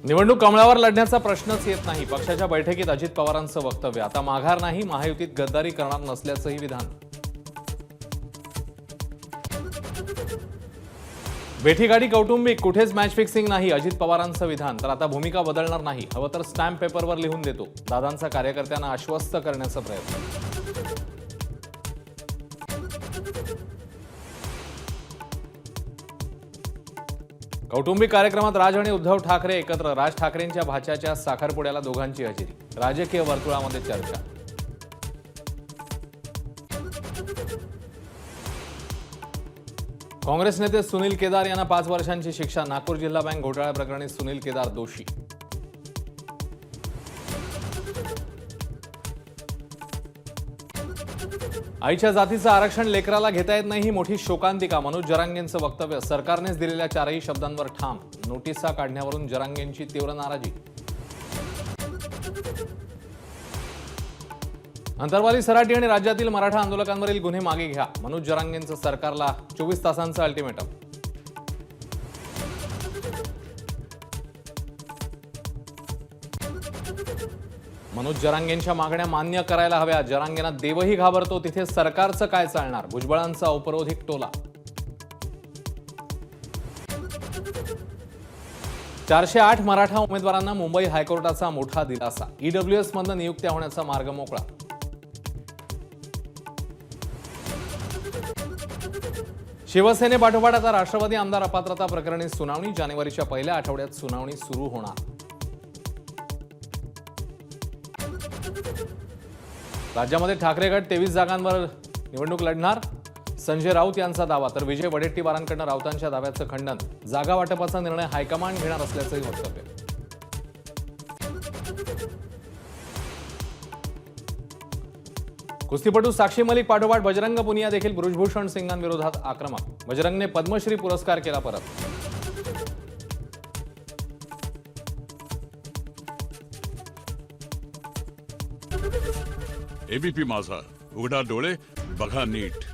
निवडणूक कमळावर लढण्याचा प्रश्नच येत नाही. पक्षाच्या बैठकीत अजित पवारांचं वक्तव्य. आता माघार नाही, महायुतीत गद्दारी करणार नसल्याचंही विधान. बेठीगाडी कौटुंबिक, कुठेच मॅच फिक्सिंग नाही, अजित पवारांचं विधान. तर आता भूमिका बदलणार नाही, हवं तर स्टॅम्प पेपरवर लिहून देतो, दादांचा कार्यकर्त्यांना आश्वस्त करण्याचा प्रयत्न. कौटुंबिक कार्यक्रमात राज आणि उद्धव ठाकरे एकत्र. राज ठाकरेंच्या भाच्याच्या साखरपुड्याला दोघांची हजेरी. राजकीय वर्तुळामध्ये चर्चा. काँग्रेस नेते सुनील केदार यांना 5 वर्षांची शिक्षा. नागपूर जिल्हा बँक घोटाळा प्रकरणी सुनील केदार दोषी. आईच्या जातीचं आरक्षण लेकराला घेता येत नाही, ही मोठी शोकांतिका. मनोज जरांगेंचं वक्तव्य. सरकारनेच दिलेल्या 4ही शब्दांवर ठाम. नोटिसा काढण्यावरून जरांगेंची तीव्र नाराजी. अंतरवाली सराटी आणि राज्यातील मराठा आंदोलकांवरील गुन्हे मागे घ्या. मनोज जरांगेंचं सरकारला 24 तासांचं अल्टिमेटम. मनोज जरांगेंच्या मागण्या मान्य करायला हव्या. जरांगेंना देवही घाबरतो, तिथे सरकारचं काय चालणार. भुजबळांचा औपरोधिक टोला. 408 मराठा उमेदवारांना मुंबई हायकोर्टाचा मोठा दिलासा. ईडब्ल्यूएस मधनं नियुक्त्या होण्याचा मार्ग मोकळा. शिवसेनेपाठोपाठ आता राष्ट्रवादी आमदार अपात्रता प्रकरणी सुनावणी. जानेवारीच्या पहिल्या आठवड्यात सुनावणी सुरू होणार. राज्यामध्ये ठाकरे गट 23 जागांवर निवडणूक लढणार. संजय राऊत यांचा दावा. तर विजय वडेट्टीवारांकडून राऊतांच्या दाव्याचं खंडन. जागा वाटपाचा निर्णय हायकमांड घेणार असल्याचंही वक्तव्य. कुस्तीपटू साक्षी मलिक पाठोपाठ बजरंग पुनिया देखील बृजभूषण सिंगांविरोधात आक्रमक. बजरंगने पद्मश्री पुरस्कार केला परत. एबीपी माझा, उघडा डोळे बघा नीट.